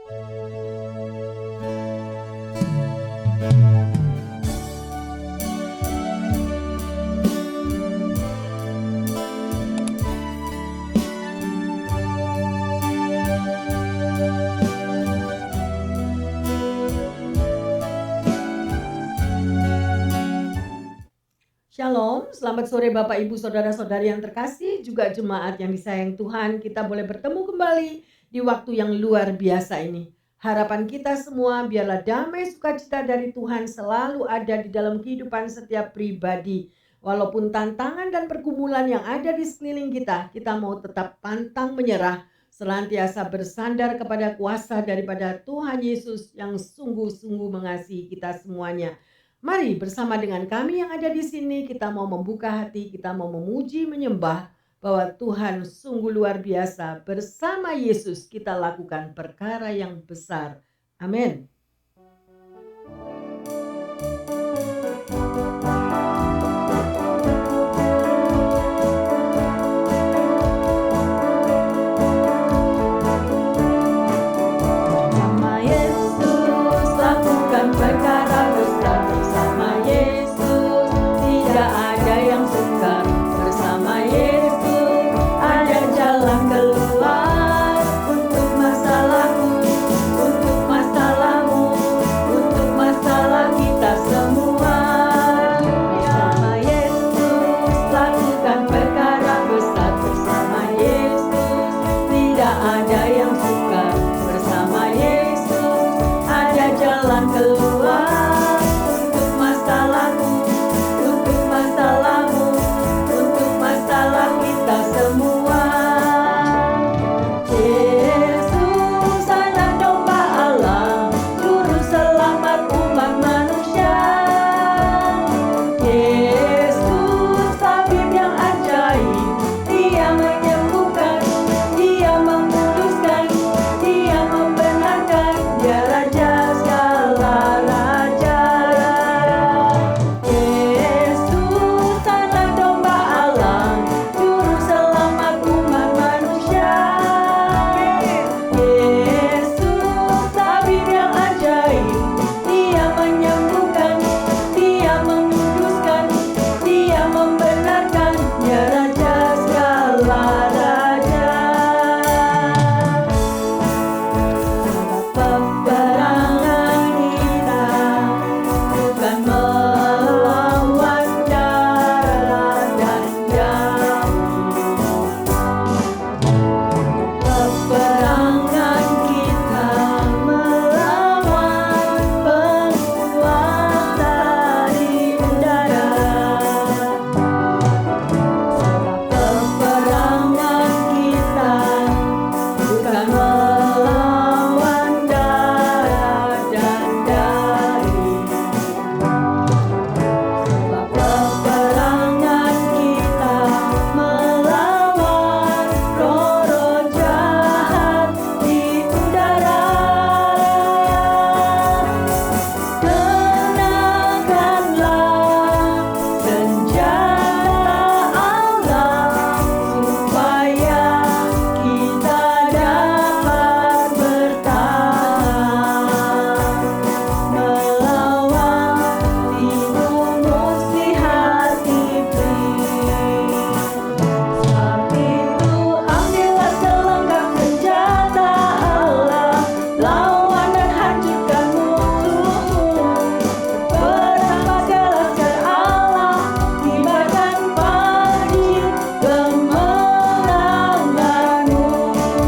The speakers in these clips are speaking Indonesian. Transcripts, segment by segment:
Shalom, selamat sore Bapak Ibu Saudara-saudari yang terkasih, juga jemaat yang disayang Tuhan. Kita boleh bertemu kembali di waktu yang luar biasa ini. Harapan kita semua biarlah damai sukacita dari Tuhan selalu ada di dalam kehidupan setiap pribadi. Walaupun tantangan dan pergumulan yang ada di sekeliling kita mau tetap pantang menyerah, senantiasa bersandar kepada kuasa daripada Tuhan Yesus yang sungguh-sungguh mengasihi kita semuanya. Mari bersama dengan kami yang ada di sini, kita mau membuka hati, kita mau memuji, menyembah bahwa Tuhan sungguh luar biasa. Bersama Yesus kita lakukan perkara yang besar. Amin. Bersama Yesus lakukan perkara besar. Bersama Yesus tidak ada yang sukar. Bersama Yesus ada jalan keluar untuk masalahku, untuk masalahmu, untuk masalah kita semua. Bersama Yesus lakukan perkara besar. Bersama Yesus tidak ada yang sukar. Bersama Yesus ada jalan keluar untuk masalahku, untuk masalahmu, untuk masalah kita semua. Yesus anak domba Allah, juru selamat umat manusia. Yesus tabib yang ajaib, Dia menyembuhkan, Dia menguduskan, Dia membenarkan, Dia Raja segala raja. Yesus anak domba Allah, juru selamat umat manusia. Yesus tabib yang ajaib, Dia menyembuhkan, Dia menguduskan, Dia membenarkan, Dia Raja segala raja. Peperangan kita bukan melawan darah dan daging. Peperangan kita melawan penguasa di udara. Peperangan kita bukan melawan darah dan daging. Peperangan kita melawan roh-roh jahat di udara. Kenakanlah senjata Allah supaya kita dapat bertahan melawan tipu muslihat iblis. Sebab itu ambillah selengkap senjata Allah, lawan dan hancurkan musuhmu. Bertambahkanlah laskar Allah, kibarkan panji kemenanganmu.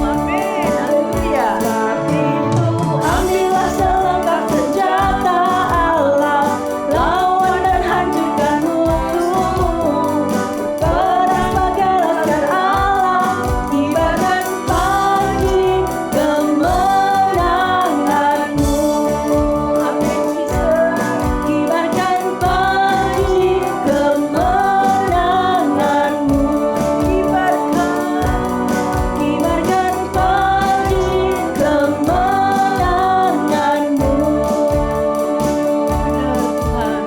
Amin, haleluya. Sebab itu ambillah selengkap senjata Allah, lawan dan hancurkan musuhmu. Bertambahkanlah laskar Allah, kibarkan panji kemenanganmu. Amin, Yesus. Kibarkan panji kemenanganmu. Kibarkan panji kemenanganmu. Tuhan.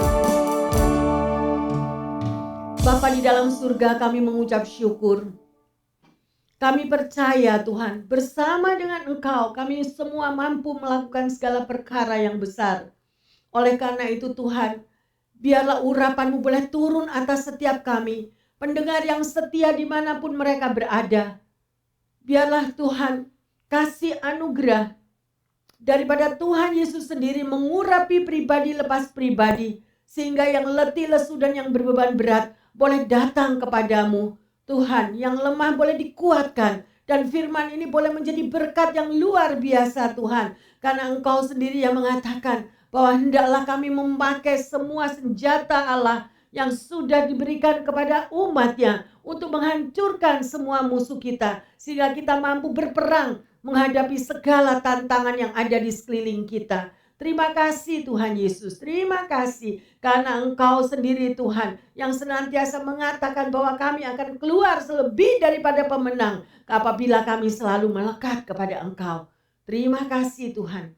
Bapa di dalam surga, kami mengucap syukur. Kami percaya Tuhan, bersama dengan Engkau kami semua mampu melakukan segala perkara yang besar. Oleh karena itu Tuhan, biarlah urapan-Mu boleh turun atas setiap kami, pendengar yang setia dimanapun mereka berada. Biarlah Tuhan kasih anugerah daripada Tuhan Yesus sendiri mengurapi pribadi lepas pribadi, sehingga yang letih, lesu, dan yang berbeban berat boleh datang kepadamu. Tuhan, yang lemah boleh dikuatkan, dan firman ini boleh menjadi berkat yang luar biasa Tuhan. Karena Engkau sendiri yang mengatakan bahwa hendaklah kami memakai semua senjata Allah yang sudah diberikan kepada umatnya untuk menghancurkan semua musuh kita, sehingga kita mampu berperang menghadapi segala tantangan yang ada di sekeliling kita. Terima kasih Tuhan Yesus, terima kasih karena Engkau sendiri Tuhan yang senantiasa mengatakan bahwa kami akan keluar selebih daripada pemenang apabila kami selalu melekat kepada Engkau. Terima kasih Tuhan.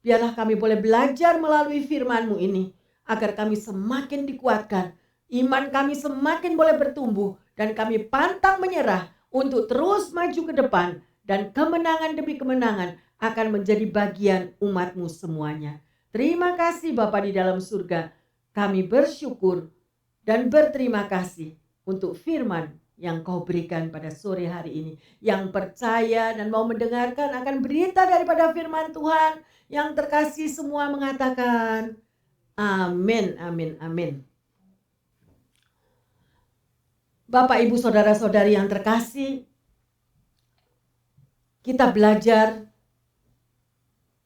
Biarlah kami boleh belajar melalui firman-Mu ini agar kami semakin dikuatkan, iman kami semakin boleh bertumbuh, dan kami pantang menyerah untuk terus maju ke depan, dan kemenangan demi kemenangan akan menjadi bagian umat-Mu semuanya. Terima kasih Bapa di dalam surga. Kami bersyukur dan berterima kasih untuk firman yang Kau berikan pada sore hari ini. Yang percaya dan mau mendengarkan akan berita daripada firman Tuhan, yang terkasih semua mengatakan amin, amin, amin. Bapak, Ibu, Saudara-saudari yang terkasih, kita belajar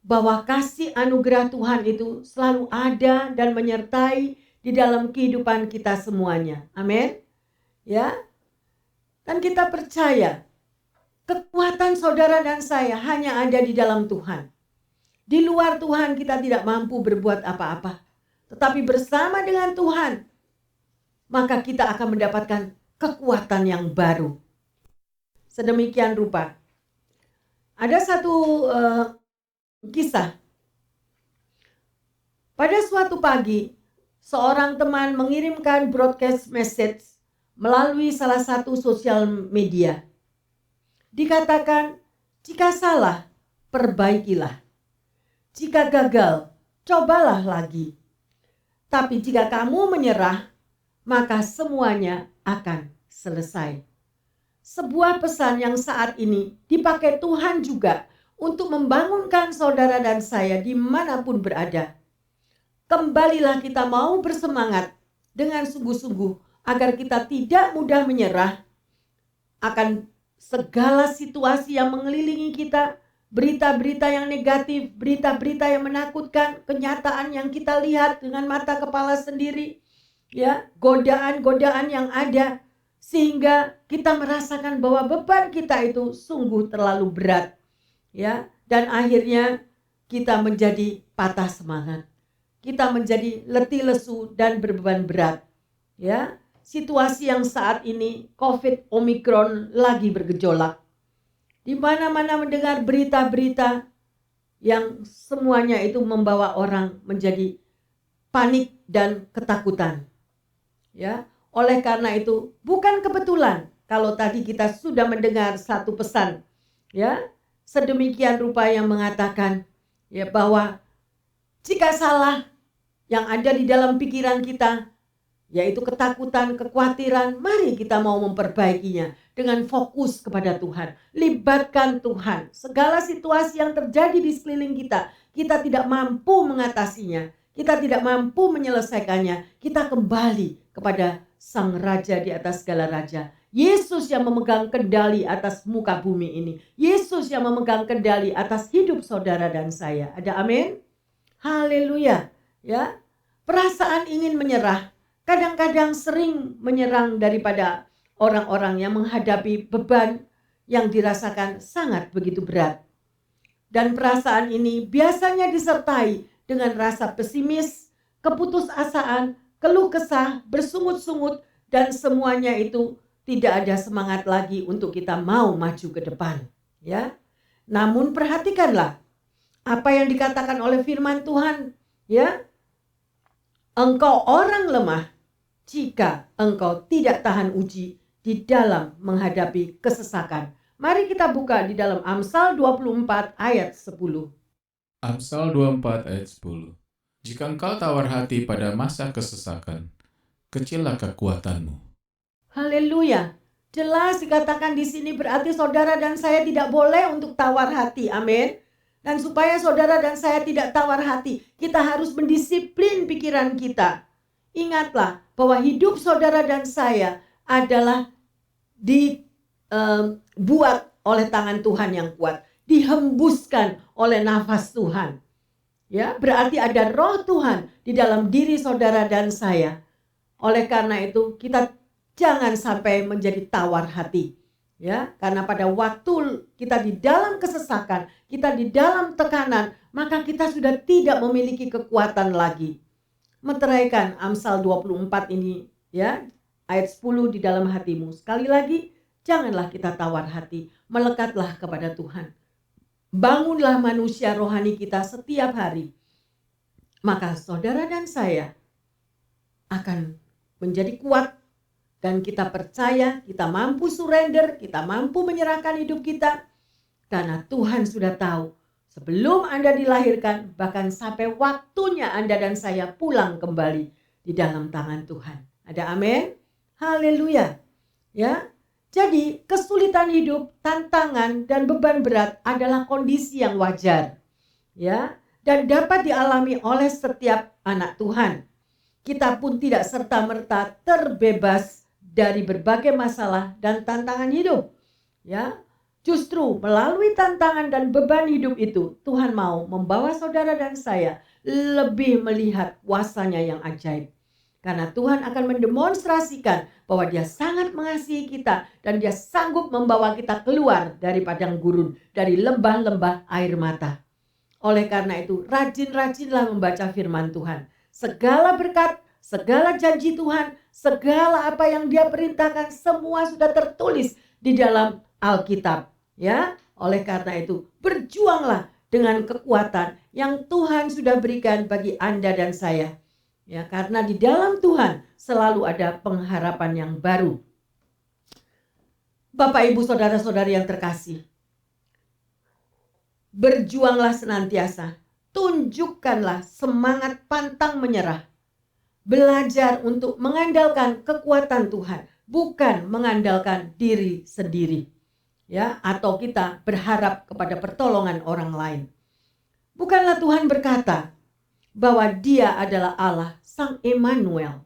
bahwa kasih anugerah Tuhan itu selalu ada dan menyertai di dalam kehidupan kita semuanya. Amin. Ya. Dan kita percaya kekuatan saudara dan saya hanya ada di dalam Tuhan. Di luar Tuhan kita tidak mampu berbuat apa-apa. Tetapi bersama dengan Tuhan, maka kita akan mendapatkan kekuatan yang baru. Sedemikian rupa. Ada satu kisah. Pada suatu pagi, seorang teman mengirimkan broadcast message melalui salah satu sosial media. Dikatakan, jika salah, perbaikilah. Jika gagal, cobalah lagi. Tapi jika kamu menyerah, maka semuanya akan selesai. Sebuah pesan yang saat ini dipakai Tuhan juga untuk membangunkan saudara dan saya dimanapun berada. Kembalilah kita mau bersemangat dengan sungguh-sungguh agar kita tidak mudah menyerah akan segala situasi yang mengelilingi kita, berita-berita yang negatif, berita-berita yang menakutkan, kenyataan yang kita lihat dengan mata kepala sendiri, ya, godaan-godaan yang ada, sehingga kita merasakan bahwa beban kita itu sungguh terlalu berat. Ya, dan akhirnya kita menjadi patah semangat. Kita menjadi letih lesu dan berbeban berat. Ya, situasi yang saat ini COVID Omicron lagi bergejolak. Di mana-mana mendengar berita-berita yang semuanya itu membawa orang menjadi panik dan ketakutan. Ya, oleh karena itu bukan kebetulan kalau tadi kita sudah mendengar satu pesan, ya, sedemikian rupa yang mengatakan ya bahwa jika salah yang ada di dalam pikiran kita, yaitu ketakutan, kekhawatiran, mari kita mau memperbaikinya dengan fokus kepada Tuhan. Libatkan Tuhan. Segala situasi yang terjadi di sekeliling kita, kita tidak mampu mengatasinya, kita tidak mampu menyelesaikannya, kita kembali kepada Sang Raja di atas segala raja. Yesus yang memegang kendali atas muka bumi ini. Yesus yang memegang kendali atas hidup saudara dan saya. Ada amin? Haleluya. Ya, perasaan ingin menyerah kadang-kadang sering menyerang daripada orang-orang yang menghadapi beban yang dirasakan sangat begitu berat. Dan perasaan ini biasanya disertai dengan rasa pesimis, keputusasaan, keluh kesah, bersungut-sungut, dan semuanya itu tidak ada semangat lagi untuk kita mau maju ke depan, ya. Namun perhatikanlah apa yang dikatakan oleh firman Tuhan, ya. Engkau orang lemah jika engkau tidak tahan uji di dalam menghadapi kesesakan. Mari kita buka di dalam Amsal 24 ayat 10. Amsal 24 ayat 10. Jika engkau tawar hati pada masa kesesakan, kecillah kekuatanmu. Haleluya. Jelas dikatakan di sini berarti saudara dan saya tidak boleh untuk tawar hati. Amin. Dan supaya saudara dan saya tidak tawar hati, kita harus mendisiplin pikiran kita. Ingatlah bahwa hidup saudara dan saya adalah dibuat oleh tangan Tuhan yang kuat, dihembuskan oleh nafas Tuhan. Ya, berarti ada roh Tuhan di dalam diri saudara dan saya. Oleh karena itu, kita jangan sampai menjadi tawar hati. Ya, karena pada waktu kita di dalam kesesakan, kita di dalam tekanan, maka kita sudah tidak memiliki kekuatan lagi. Meteraikan Amsal 24 ini, ya, ayat 10 di dalam hatimu. Sekali lagi, janganlah kita tawar hati, melekatlah kepada Tuhan. Bangunlah manusia rohani kita setiap hari. Maka saudara dan saya akan menjadi kuat. Dan kita percaya, kita mampu surrender, kita mampu menyerahkan hidup kita. Karena Tuhan sudah tahu, sebelum Anda dilahirkan, bahkan sampai waktunya Anda dan saya pulang kembali di dalam tangan Tuhan. Ada amin? Haleluya. Ya. Jadi kesulitan hidup, tantangan, dan beban berat adalah kondisi yang wajar. Ya. Dan dapat dialami oleh setiap anak Tuhan. Kita pun tidak serta-merta terbebas dari berbagai masalah dan tantangan hidup. Ya, justru melalui tantangan dan beban hidup itu, Tuhan mau membawa saudara dan saya lebih melihat kuasa-Nya yang ajaib. Karena Tuhan akan mendemonstrasikan bahwa Dia sangat mengasihi kita dan Dia sanggup membawa kita keluar dari padang gurun, dari lembah-lembah air mata. Oleh karena itu, rajin-rajinlah membaca firman Tuhan. Segala berkat, segala janji Tuhan, segala apa yang Dia perintahkan, semua sudah tertulis di dalam Alkitab. Ya, oleh karena itu, berjuanglah dengan kekuatan yang Tuhan sudah berikan bagi Anda dan saya. Ya, karena di dalam Tuhan selalu ada pengharapan yang baru. Bapak, Ibu, saudara-saudari yang terkasih, berjuanglah senantiasa, tunjukkanlah semangat pantang menyerah. Belajar untuk mengandalkan kekuatan Tuhan, bukan mengandalkan diri sendiri. Ya, atau kita berharap kepada pertolongan orang lain. Bukanlah Tuhan berkata bahwa Dia adalah Allah, Sang Emmanuel,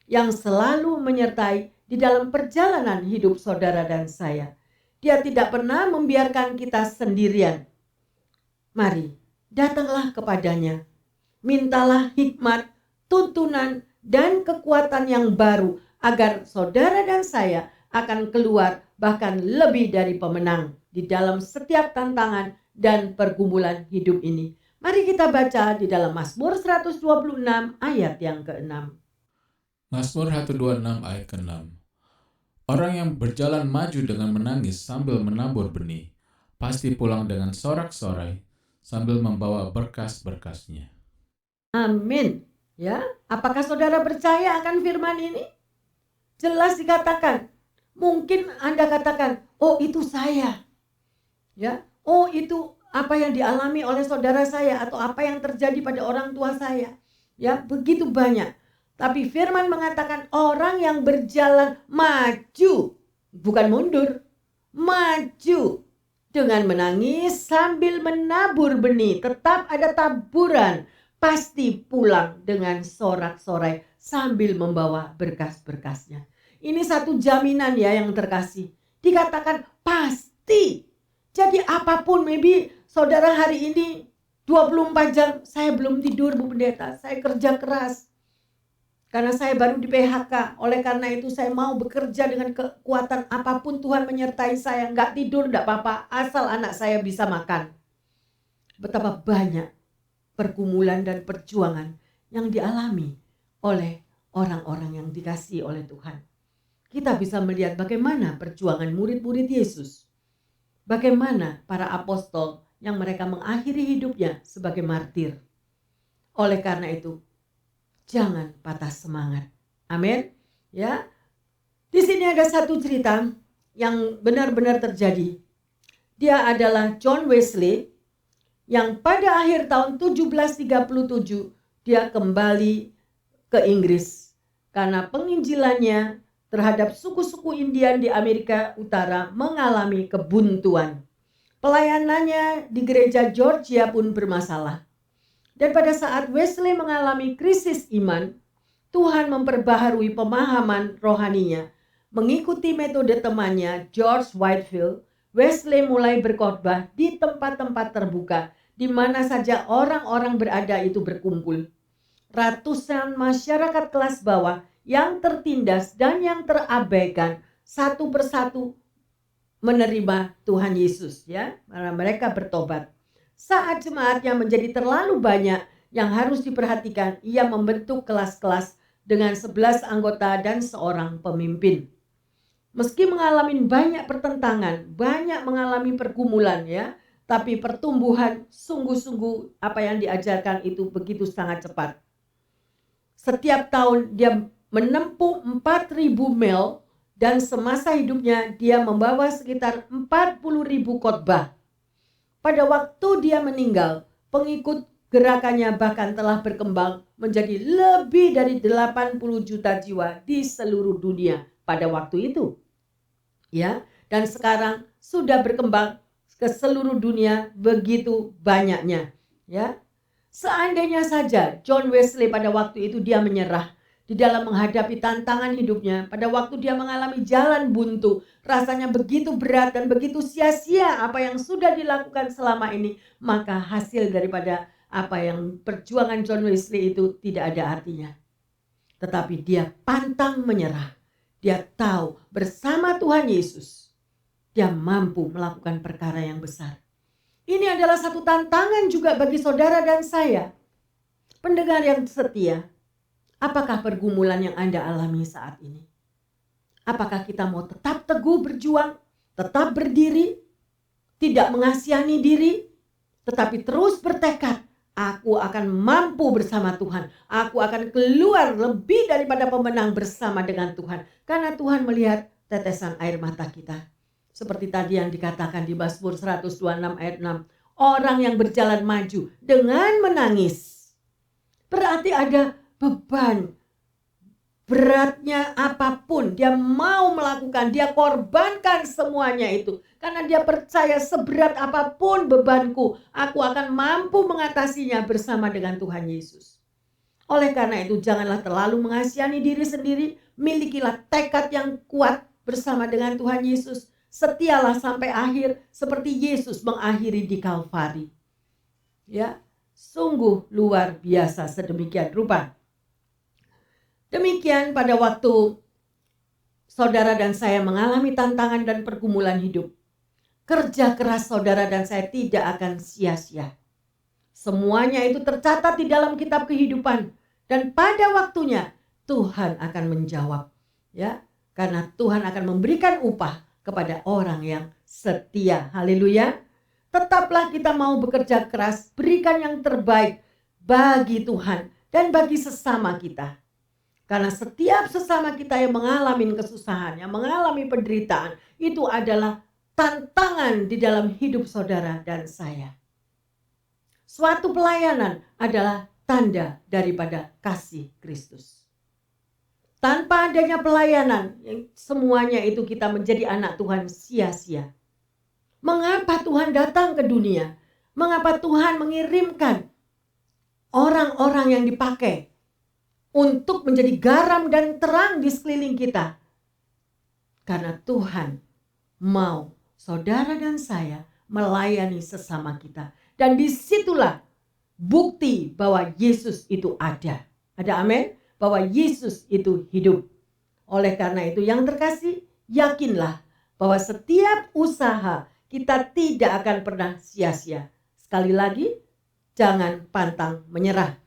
yang selalu menyertai di dalam perjalanan hidup saudara dan saya. Dia tidak pernah membiarkan kita sendirian. Mari, datanglah kepadanya. Mintalah hikmat, tuntunan, dan kekuatan yang baru agar saudara dan saya akan keluar bahkan lebih dari pemenang di dalam setiap tantangan dan pergumulan hidup ini. Mari kita baca di dalam Mazmur 126 ayat yang ke-6. Mazmur 126 ayat ke-6. Orang yang berjalan maju dengan menangis sambil menabur benih, pasti pulang dengan sorak-sorai sambil membawa berkas-berkasnya. Amin. Ya, apakah saudara percaya akan firman ini? Jelas dikatakan. Mungkin Anda katakan, oh itu saya. Ya, oh itu apa yang dialami oleh saudara saya atau apa yang terjadi pada orang tua saya. Ya, begitu banyak. Tapi firman mengatakan orang yang berjalan maju, bukan mundur. Maju dengan menangis sambil menabur benih, tetap ada taburan. Pasti pulang dengan sorak-sorai sambil membawa berkas-berkasnya. Ini satu jaminan ya yang terkasih. Dikatakan pasti. Jadi apapun, maybe saudara hari ini 24 jam saya belum tidur Bu Pendeta. Saya kerja keras. Karena saya baru di PHK. Oleh karena itu saya mau bekerja dengan kekuatan apapun Tuhan menyertai saya. Nggak tidur nggak apa-apa. Asal anak saya bisa makan. Betapa banyak pergumulan dan perjuangan yang dialami oleh orang-orang yang dikasihi oleh Tuhan. Kita bisa melihat bagaimana perjuangan murid-murid Yesus. Bagaimana para apostol yang mereka mengakhiri hidupnya sebagai martir. Oleh karena itu, jangan patah semangat. Amin. Ya. Di sini ada satu cerita yang benar-benar terjadi. Dia adalah John Wesley yang pada akhir tahun 1737 dia kembali ke Inggris karena penginjilannya terhadap suku-suku Indian di Amerika Utara mengalami kebuntuan. Pelayanannya di gereja Georgia pun bermasalah. Dan pada saat Wesley mengalami krisis iman, Tuhan memperbaharui pemahaman rohaninya. Mengikuti metode temannya George Whitefield, Wesley mulai berkhotbah di tempat-tempat terbuka di mana saja orang-orang berada itu berkumpul. Ratusan masyarakat kelas bawah yang tertindas dan yang terabaikan satu persatu menerima Tuhan Yesus, ya, karena mereka bertobat. Saat jemaatnya menjadi terlalu banyak yang harus diperhatikan, ia membentuk kelas-kelas dengan 11 anggota dan seorang pemimpin. Meski mengalami banyak pertentangan, banyak mengalami pergumulan, ya, tapi pertumbuhan sungguh-sungguh apa yang diajarkan itu begitu sangat cepat. Setiap tahun dia menempuh 4.000 mil dan semasa hidupnya dia membawa sekitar 40.000 khotbah. Pada waktu dia meninggal, pengikut gerakannya bahkan telah berkembang menjadi lebih dari 80 juta jiwa di seluruh dunia pada waktu itu. Ya, dan sekarang sudah berkembang ke seluruh dunia begitu banyaknya, ya. Seandainya saja John Wesley pada waktu itu dia menyerah di dalam menghadapi tantangan hidupnya, pada waktu dia mengalami jalan buntu, rasanya begitu berat dan begitu sia-sia apa yang sudah dilakukan selama ini, maka hasil daripada apa yang perjuangan John Wesley itu tidak ada artinya. Tetapi dia pantang menyerah. Dia tahu bersama Tuhan Yesus dia mampu melakukan perkara yang besar. Ini adalah satu tantangan juga bagi saudara dan saya. Pendengar yang setia, apakah pergumulan yang Anda alami saat ini? Apakah kita mau tetap teguh berjuang, tetap berdiri, tidak mengasihani diri, tetapi terus bertekad, aku akan mampu bersama Tuhan. Aku akan keluar lebih daripada pemenang bersama dengan Tuhan. Karena Tuhan melihat tetesan air mata kita. Seperti tadi yang dikatakan di Mazmur 126 ayat 6. Orang yang berjalan maju dengan menangis. Berarti ada beban. Beratnya apapun dia mau melakukan, dia korbankan semuanya itu. Karena dia percaya seberat apapun bebanku, aku akan mampu mengatasinya bersama dengan Tuhan Yesus. Oleh karena itu janganlah terlalu mengasihani diri sendiri, milikilah tekad yang kuat bersama dengan Tuhan Yesus. Setialah sampai akhir seperti Yesus mengakhiri di Kalvari. Ya, sungguh luar biasa sedemikian rupa. Demikian pada waktu saudara dan saya mengalami tantangan dan pergumulan hidup. Kerja keras saudara dan saya tidak akan sia-sia. Semuanya itu tercatat di dalam kitab kehidupan. Dan pada waktunya Tuhan akan menjawab. Ya, karena Tuhan akan memberikan upah kepada orang yang setia. Haleluya. Tetaplah kita mau bekerja keras, berikan yang terbaik bagi Tuhan dan bagi sesama kita. Karena setiap sesama kita yang mengalami kesusahan, yang mengalami penderitaan, itu adalah tantangan di dalam hidup saudara dan saya. Suatu pelayanan adalah tanda daripada kasih Kristus. Tanpa adanya pelayanan, semuanya itu kita menjadi anak Tuhan sia-sia. Mengapa Tuhan datang ke dunia? Mengapa Tuhan mengirimkan orang-orang yang dipakai untuk menjadi garam dan terang di sekeliling kita? Karena Tuhan mau saudara dan saya melayani sesama kita. Dan disitulah bukti bahwa Yesus itu ada. Ada amin? Bahwa Yesus itu hidup. Oleh karena itu yang terkasih, yakinlah bahwa setiap usaha kita tidak akan pernah sia-sia. Sekali lagi, jangan pantang menyerah.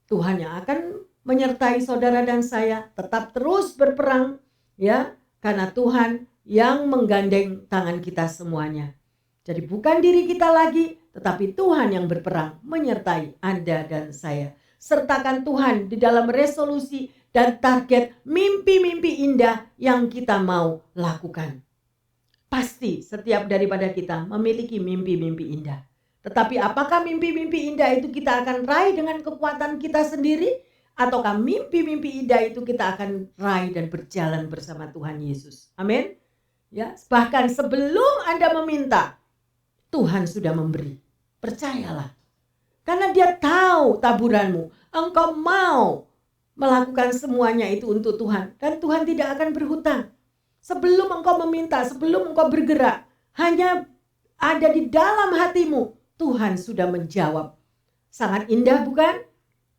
Tuhan yang akan menyertai saudara dan saya, tetap terus berperang, ya, karena Tuhan yang menggandeng tangan kita semuanya. Jadi bukan diri kita lagi, tetapi Tuhan yang berperang menyertai Anda dan saya. Sertakan Tuhan di dalam resolusi dan target mimpi-mimpi indah yang kita mau lakukan. Pasti setiap daripada kita memiliki mimpi-mimpi indah. Tetapi apakah mimpi-mimpi indah itu kita akan raih dengan kekuatan kita sendiri? Ataukah mimpi-mimpi indah itu kita akan raih dan berjalan bersama Tuhan Yesus? Amin. Ya, bahkan sebelum Anda meminta, Tuhan sudah memberi. Percayalah. Karena Dia tahu taburanmu. Engkau mau melakukan semuanya itu untuk Tuhan. Dan Tuhan tidak akan berhutang. Sebelum engkau meminta, sebelum engkau bergerak, hanya ada di dalam hatimu, Tuhan sudah menjawab. Sangat indah bukan?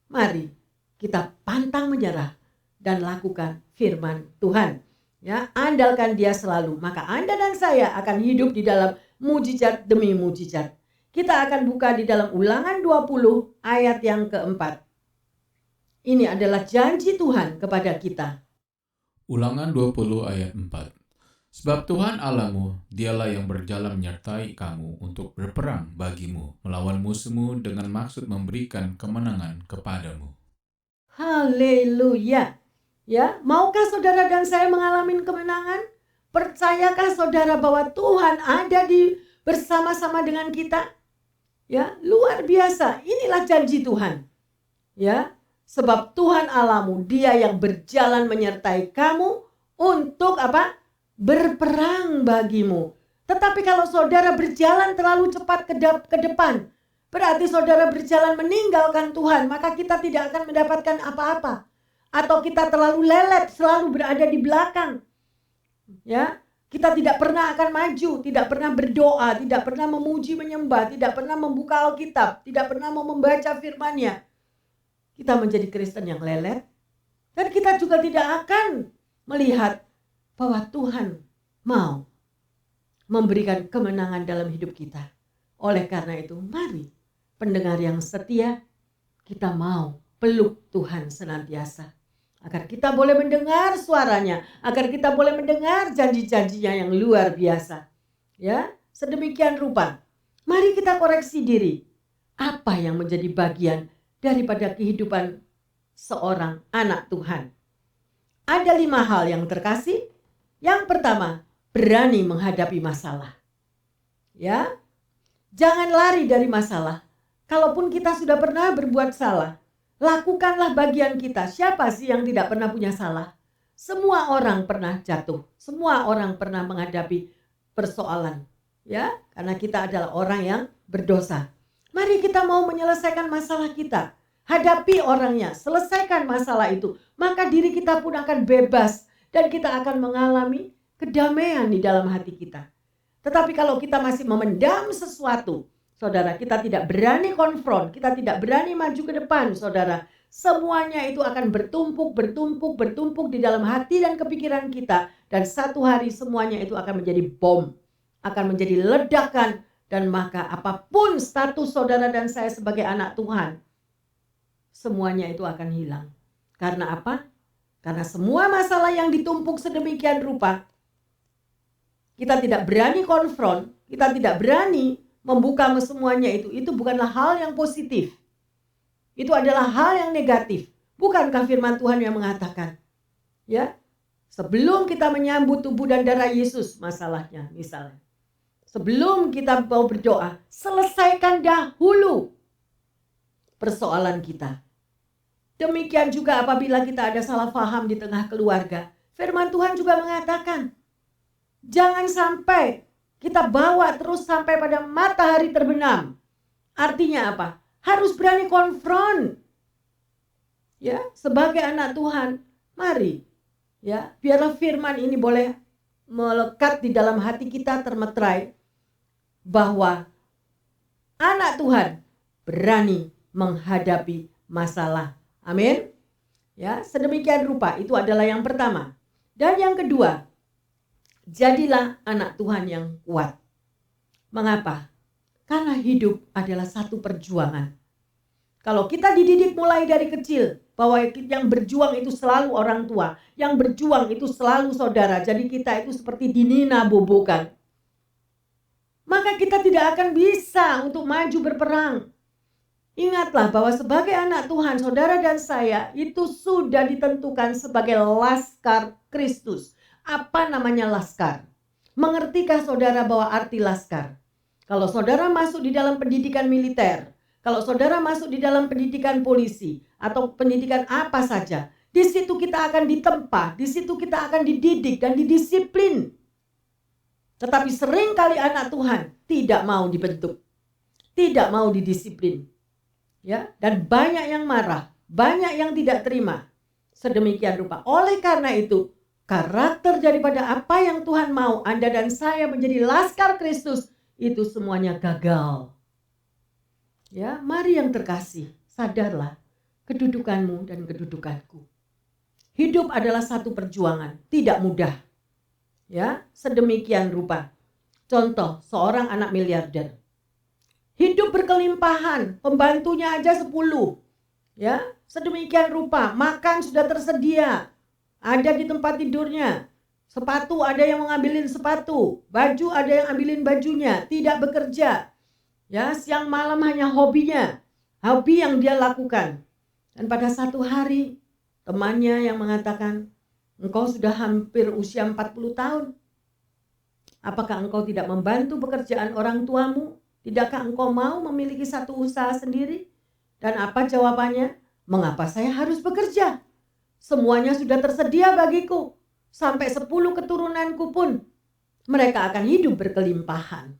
Mari kita pantang menyerah dan lakukan firman Tuhan. Ya, andalkan Dia selalu, maka Anda dan saya akan hidup di dalam mujizat demi mujizat. Kita akan buka di dalam Ulangan 20 ayat yang keempat. Ini adalah janji Tuhan kepada kita. Ulangan 20 ayat 4. Sebab Tuhan Allahmu, Dialah yang berjalan menyertai kamu untuk berperang bagimu, melawan musuhmu dengan maksud memberikan kemenangan kepadamu. Haleluya. Ya, maukah saudara dan saya mengalami kemenangan? Percayakah saudara bahwa Tuhan ada bersama-sama dengan kita? Ya, luar biasa. Inilah janji Tuhan. Ya, sebab Tuhan Allahmu, Dia yang berjalan menyertai kamu untuk apa? Berperang bagimu. Tetapi kalau saudara berjalan terlalu cepat ke depan, berarti saudara berjalan meninggalkan Tuhan, maka kita tidak akan mendapatkan apa-apa. Atau kita terlalu lelet, selalu berada di belakang. Ya, kita tidak pernah akan maju, tidak pernah berdoa, tidak pernah memuji menyembah, tidak pernah membuka Alkitab, tidak pernah mau membaca firman-Nya. Kita menjadi Kristen yang lelet, dan kita juga tidak akan melihat bahwa Tuhan mau memberikan kemenangan dalam hidup kita. Oleh karena itu, mari pendengar yang setia, kita mau peluk Tuhan senantiasa. Agar kita boleh mendengar suaranya, agar kita boleh mendengar janji-janjinya yang luar biasa. Ya, sedemikian rupa. Mari kita koreksi diri. Apa yang menjadi bagian daripada kehidupan seorang anak Tuhan? Ada 5 hal yang terkasih. Yang pertama, berani menghadapi masalah. Ya, jangan lari dari masalah. Kalaupun kita sudah pernah berbuat salah, lakukanlah bagian kita. Siapa sih yang tidak pernah punya salah? Semua orang pernah jatuh. Semua orang pernah menghadapi persoalan. Ya, karena kita adalah orang yang berdosa. Mari kita mau menyelesaikan masalah kita. Hadapi orangnya, selesaikan masalah itu. Maka diri kita pun akan bebas. Dan kita akan mengalami kedamaian di dalam hati kita. Tetapi kalau kita masih memendam sesuatu, saudara, kita tidak berani konfront, kita tidak berani maju ke depan, saudara. Semuanya itu akan bertumpuk di dalam hati dan kepikiran kita. Dan satu hari semuanya itu akan menjadi bom, akan menjadi ledakan. Dan maka apapun status saudara dan saya sebagai anak Tuhan, semuanya itu akan hilang. Karena apa? Karena semua masalah yang ditumpuk sedemikian rupa, kita tidak berani konfront, kita tidak berani membuka semuanya itu bukanlah hal yang positif. Itu adalah hal yang negatif. Bukankah firman Tuhan yang mengatakan, ya, sebelum kita menyambut tubuh dan darah Yesus, masalahnya misalnya, sebelum kita mau berdoa, selesaikan dahulu persoalan kita. Demikian juga apabila kita ada salah paham di tengah keluarga. Firman Tuhan juga mengatakan, jangan sampai kita bawa terus sampai pada matahari terbenam. Artinya apa? Harus berani konfront. Ya, sebagai anak Tuhan, mari. Ya, biarlah firman ini boleh melekat di dalam hati kita termeterai bahwa anak Tuhan berani menghadapi masalah. Amin. Ya, sedemikian rupa itu adalah yang pertama. Dan yang kedua, jadilah anak Tuhan yang kuat. Mengapa? Karena hidup adalah satu perjuangan. Kalau kita dididik mulai dari kecil bahwa yang berjuang itu selalu orang tua, yang berjuang itu selalu saudara, jadi kita itu seperti dininabobokan, maka kita tidak akan bisa untuk maju berperang. Ingatlah bahwa sebagai anak Tuhan, saudara dan saya itu sudah ditentukan sebagai laskar Kristus. Apa namanya laskar? Mengertikah saudara bahwa arti laskar? Kalau saudara masuk di dalam pendidikan militer, kalau saudara masuk di dalam pendidikan polisi atau pendidikan apa saja, di situ kita akan ditempa, di situ kita akan dididik dan didisiplin. Tetapi seringkali anak Tuhan tidak mau dibentuk, tidak mau didisiplin. Ya, dan banyak yang marah, banyak yang tidak terima. Sedemikian rupa. Oleh karena itu, karakter daripada apa yang Tuhan mau Anda dan saya menjadi laskar Kristus, itu semuanya gagal. Ya, mari yang terkasih, sadarlah kedudukanmu dan kedudukanku. Hidup adalah satu perjuangan, tidak mudah. Ya, sedemikian rupa. Contoh, seorang anak miliarder. Hidup berkelimpahan, pembantunya aja 10. Ya, sedemikian rupa, makan sudah tersedia. Ada di tempat tidurnya. Sepatu ada yang mengambilin sepatu, baju ada yang ambilin bajunya, tidak bekerja. Ya, siang malam hanya hobinya, hobi yang dia lakukan. Dan pada satu hari temannya yang mengatakan, engkau sudah hampir usia 40 tahun. Apakah engkau tidak membantu pekerjaan orang tuamu? Tidakkah engkau mau memiliki satu usaha sendiri? Dan apa jawabannya? Mengapa saya harus bekerja? Semuanya sudah tersedia bagiku. Sampai 10 keturunanku pun mereka akan hidup berkelimpahan.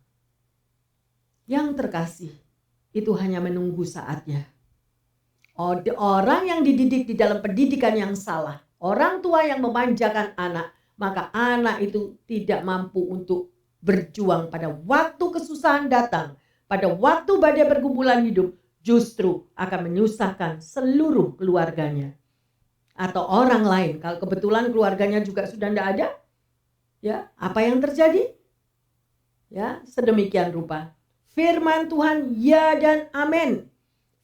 Yang terkasih, itu hanya menunggu saatnya. Orang yang dididik di dalam pendidikan yang salah, orang tua yang memanjakan anak, maka anak itu tidak mampu untuk berjuang pada waktu kesusahan datang, pada waktu badai pergumulan hidup, justru akan menyusahkan seluruh keluarganya. Atau orang lain, kalau kebetulan keluarganya juga sudah tidak ada, ya, apa yang terjadi? Ya, sedemikian rupa. Firman Tuhan ya dan amin.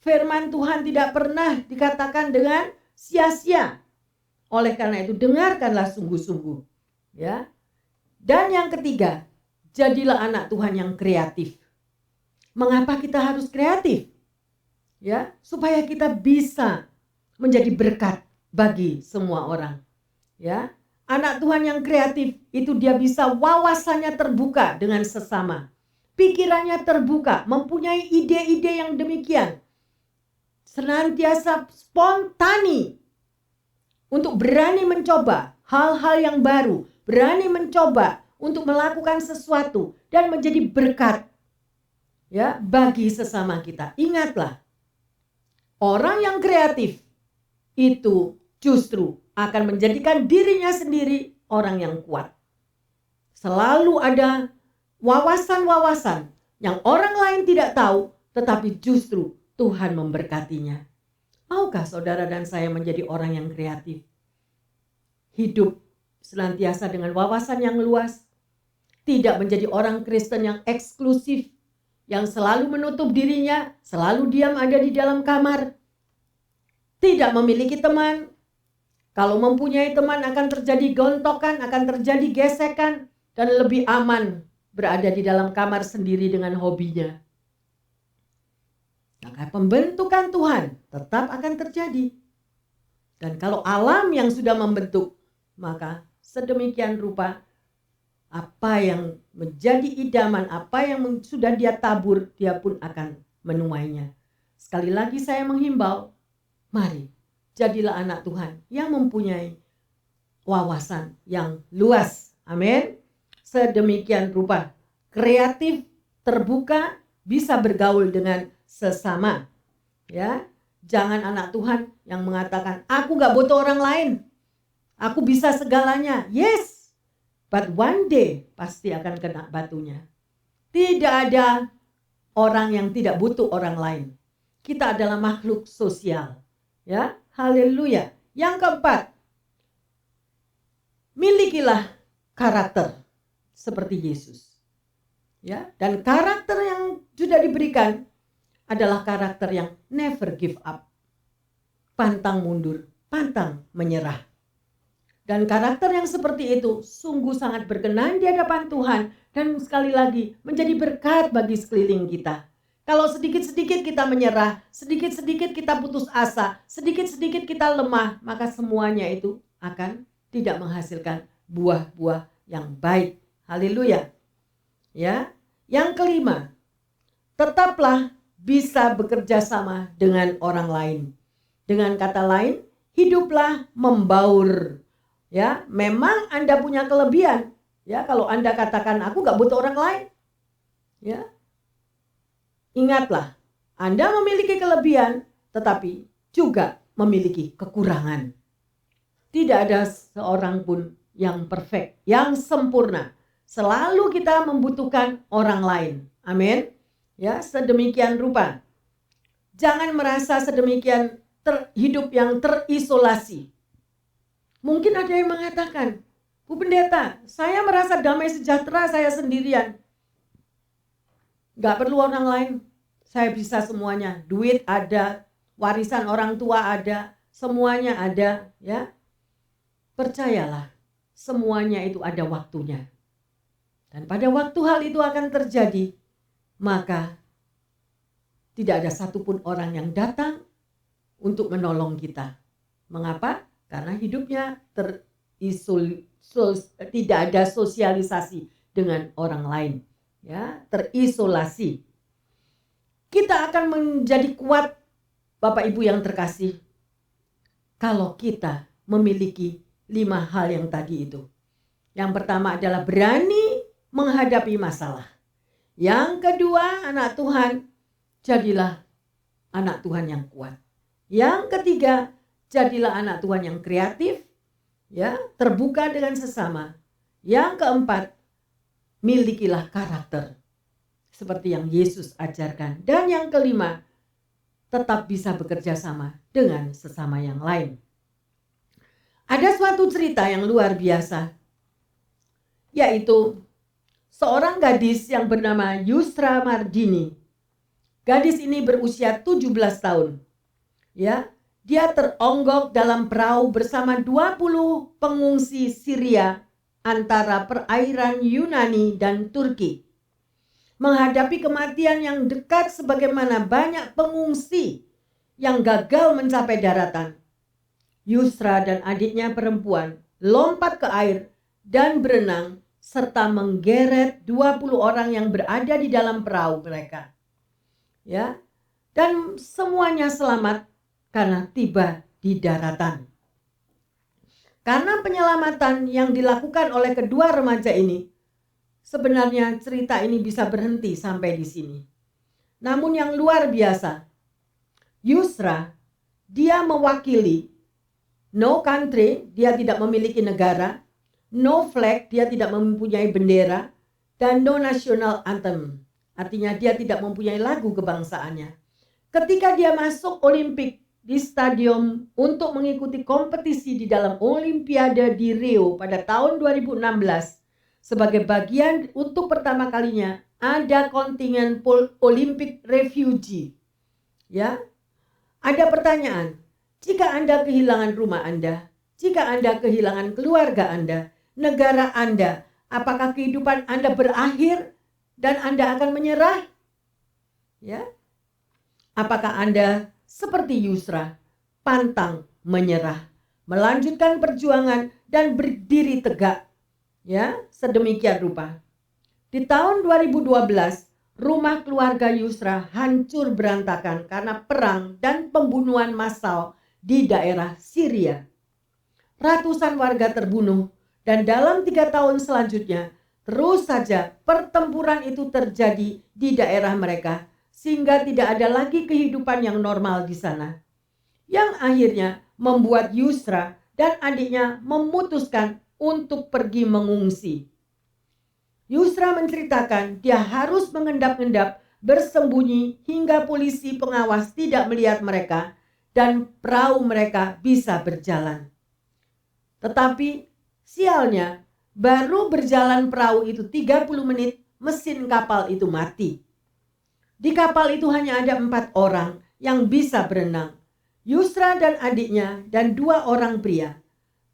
Firman Tuhan tidak pernah dikatakan dengan sia-sia. Oleh karena itu dengarkanlah sungguh-sungguh, ya. Dan yang ketiga, jadilah anak Tuhan yang kreatif. Mengapa kita harus kreatif? Ya, supaya kita bisa menjadi berkat bagi semua orang. Ya, anak Tuhan yang kreatif itu dia bisa wawasannya terbuka dengan sesama. Pikirannya terbuka, mempunyai ide-ide yang demikian. Senantiasa spontani untuk berani mencoba hal-hal yang baru, berani mencoba untuk melakukan sesuatu dan menjadi berkat, ya, bagi sesama kita. Ingatlah, orang yang kreatif itu justru akan menjadikan dirinya sendiri orang yang kuat. Selalu ada wawasan-wawasan yang orang lain tidak tahu, tetapi justru Tuhan memberkatinya. Maukah saudara dan saya menjadi orang yang kreatif? Hidup senantiasa dengan wawasan yang luas, tidak menjadi orang Kristen yang eksklusif, yang selalu menutup dirinya, selalu diam ada di dalam kamar, tidak memiliki teman. Kalau mempunyai teman akan terjadi gontokan, akan terjadi gesekan, dan lebih aman berada di dalam kamar sendiri dengan hobinya. Maka pembentukan Tuhan tetap akan terjadi. Dan kalau alam yang sudah membentuk, maka sedemikian rupa apa yang menjadi idaman, apa yang sudah dia tabur, dia pun akan menuainya. Sekali lagi saya menghimbau, mari jadilah anak Tuhan yang mempunyai wawasan yang luas. Amin. Sedemikian rupa kreatif, terbuka, bisa bergaul dengan sesama. Ya, jangan anak Tuhan yang mengatakan, aku gak butuh orang lain, aku bisa segalanya. Yes, but one day pasti akan kena batunya. Tidak ada orang yang tidak butuh orang lain. Kita adalah makhluk sosial. Ya, haleluya. Yang keempat, milikilah karakter seperti Yesus. Ya, dan karakter yang sudah diberikan adalah karakter yang never give up. Pantang mundur, pantang menyerah. Dan karakter yang seperti itu sungguh sangat berkenan di hadapan Tuhan dan sekali lagi menjadi berkat bagi sekeliling kita. Kalau sedikit-sedikit kita menyerah, sedikit-sedikit kita putus asa, sedikit-sedikit kita lemah, maka semuanya itu akan tidak menghasilkan buah-buah yang baik. Haleluya. Ya. Yang kelima, tetaplah bisa bekerja sama dengan orang lain. Dengan kata lain, hiduplah membaur. Ya, memang Anda punya kelebihan. Ya, kalau Anda katakan aku gak butuh orang lain. Ya. Ingatlah, Anda memiliki kelebihan tetapi juga memiliki kekurangan. Tidak ada seorang pun yang perfect, yang sempurna. Selalu kita membutuhkan orang lain. Amin. Ya, sedemikian rupa. Jangan merasa sedemikian hidup yang terisolasi. Mungkin ada yang mengatakan, Bu Pendeta, saya merasa damai sejahtera saya sendirian. Gak perlu orang lain. Saya bisa semuanya. Duit ada, warisan orang tua ada, semuanya ada, ya. Percayalah, semuanya itu ada waktunya. Dan pada waktu hal itu akan terjadi, maka tidak ada satupun orang yang datang untuk menolong kita. Mengapa? Karena hidupnya tidak ada sosialisasi dengan orang lain, ya, terisolasi. Kita akan menjadi kuat, Bapak Ibu yang terkasih, kalau kita memiliki 5 hal yang tadi itu. Yang pertama adalah berani menghadapi masalah. Yang kedua, anak Tuhan, jadilah anak Tuhan yang kuat. Yang ketiga, jadilah anak Tuhan yang kreatif, ya, terbuka dengan sesama. Yang keempat, milikilah karakter seperti yang Yesus ajarkan. Dan yang kelima, tetap bisa bekerja sama dengan sesama yang lain. Ada suatu cerita yang luar biasa, yaitu seorang gadis yang bernama Yusra Mardini. Gadis ini berusia 17 tahun. Ya, dia teronggok dalam perahu bersama 20 pengungsi Syria antara perairan Yunani dan Turki. Menghadapi kematian yang dekat sebagaimana banyak pengungsi yang gagal mencapai daratan, Yusra dan adiknya perempuan lompat ke air dan berenang serta menggeret 20 orang yang berada di dalam perahu mereka. Ya, dan semuanya selamat karena tiba di daratan. Karena penyelamatan yang dilakukan oleh kedua remaja ini, sebenarnya cerita ini bisa berhenti sampai di sini. Namun yang luar biasa, Yusra, dia mewakili no country, dia tidak memiliki negara, no flag, dia tidak mempunyai bendera, dan no national anthem. Artinya dia tidak mempunyai lagu kebangsaannya. Ketika dia masuk Olimpik di stadion untuk mengikuti kompetisi di dalam Olimpiade di Rio pada tahun 2016, sebagai bagian untuk pertama kalinya ada kontingen Olympic refugee. Ya. Ada pertanyaan, jika Anda kehilangan rumah Anda, jika Anda kehilangan keluarga Anda, negara Anda, apakah kehidupan Anda berakhir dan Anda akan menyerah? Ya. Apakah Anda seperti Yusra, pantang menyerah, melanjutkan perjuangan dan berdiri tegak? Ya, sedemikian rupa. Di tahun 2012, rumah keluarga Yusra hancur berantakan karena perang dan pembunuhan massal di daerah Syria. Ratusan warga terbunuh dan dalam 3 tahun selanjutnya terus saja pertempuran itu terjadi di daerah mereka sehingga tidak ada lagi kehidupan yang normal di sana. Yang akhirnya membuat Yusra dan adiknya memutuskan untuk pergi mengungsi. Yusra menceritakan dia harus mengendap-endap bersembunyi hingga polisi pengawas tidak melihat mereka dan perahu mereka bisa berjalan. Tetapi sialnya, baru berjalan perahu itu 30 menit mesin kapal itu mati. Di kapal itu hanya ada 4 orang yang bisa berenang. Yusra dan adiknya dan 2 orang pria.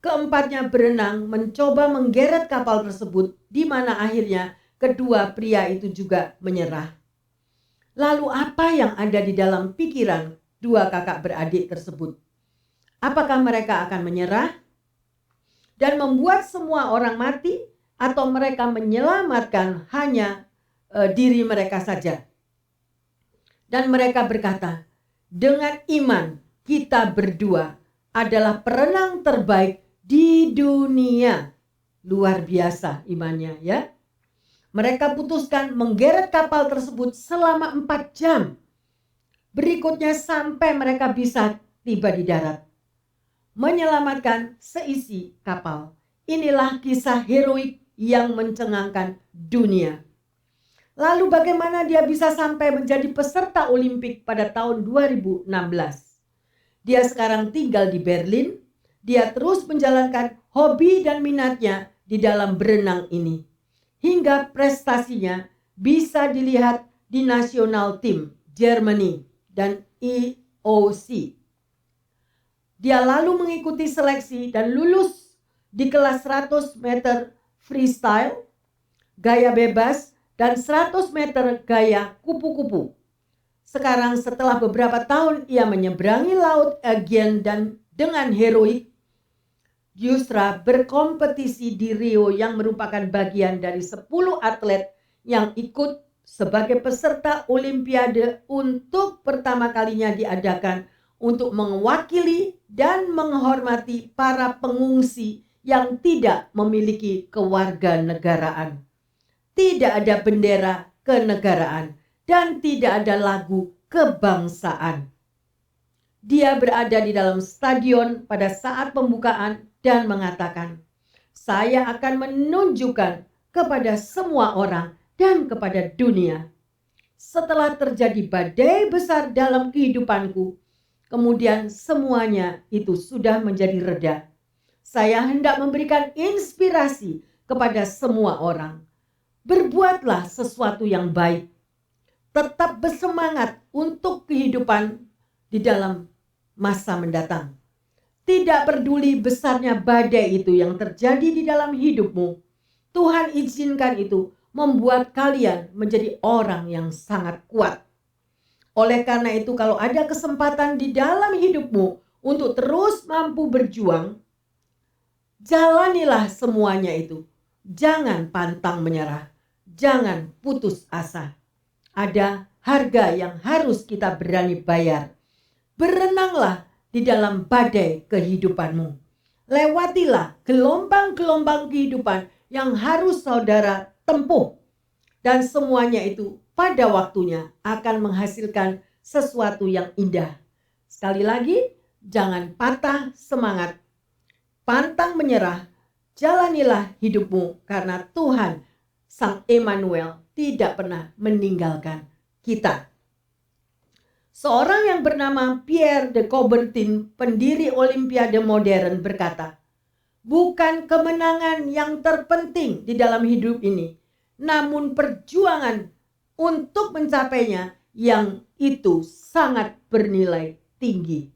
Keempatnya berenang mencoba menggeret kapal tersebut, di mana akhirnya kedua pria itu juga menyerah. Lalu apa yang ada di dalam pikiran 2 kakak beradik tersebut? Apakah mereka akan menyerah dan membuat semua orang mati? atau mereka menyelamatkan hanya diri mereka saja. Dan mereka berkata, dengan iman kita berdua adalah perenang terbaik di dunia. Luar biasa imannya ya. Mereka putuskan menggeret kapal tersebut selama 4 jam. Berikutnya sampai mereka bisa tiba di darat. Menyelamatkan seisi kapal. Inilah kisah heroik yang mencengangkan dunia. Lalu bagaimana dia bisa sampai menjadi peserta Olimpik pada tahun 2016? Dia sekarang tinggal di Berlin. Dia terus menjalankan hobi dan minatnya di dalam berenang ini. Hingga prestasinya bisa dilihat di nasional tim Germany dan IOC. Dia lalu mengikuti seleksi dan lulus di kelas 100 meter freestyle, gaya bebas, dan 100 meter gaya kupu-kupu. Sekarang setelah beberapa tahun ia menyeberangi laut Aegean dan dengan heroik, Yusra berkompetisi di Rio yang merupakan bagian dari 10 atlet yang ikut sebagai peserta Olimpiade untuk pertama kalinya diadakan untuk mewakili dan menghormati para pengungsi yang tidak memiliki kewarganegaraan. Tidak ada bendera kenegaraan dan tidak ada lagu kebangsaan. Dia berada di dalam stadion pada saat pembukaan dan mengatakan, saya akan menunjukkan kepada semua orang dan kepada dunia. Setelah terjadi badai besar dalam kehidupanku, kemudian semuanya itu sudah menjadi reda. Saya hendak memberikan inspirasi kepada semua orang. Berbuatlah sesuatu yang baik. Tetap bersemangat untuk kehidupan di dalam masa mendatang. Tidak peduli besarnya badai itu yang terjadi di dalam hidupmu. Tuhan izinkan itu membuat kalian menjadi orang yang sangat kuat. Oleh karena itu, kalau ada kesempatan di dalam hidupmu untuk terus mampu berjuang, jalanilah semuanya itu. Jangan pantang menyerah. Jangan putus asa. Ada harga yang harus kita berani bayar. Berenanglah di dalam badai kehidupanmu. Lewatilah gelombang-gelombang kehidupan yang harus saudara tempuh. Dan semuanya itu pada waktunya akan menghasilkan sesuatu yang indah. Sekali lagi, jangan patah semangat. Pantang menyerah. Jalanilah hidupmu karena Tuhan Sang Emmanuel tidak pernah meninggalkan kita. Seorang yang bernama Pierre de Coubertin, pendiri Olimpiade modern, berkata, bukan kemenangan yang terpenting di dalam hidup ini, namun perjuangan untuk mencapainya yang itu sangat bernilai tinggi.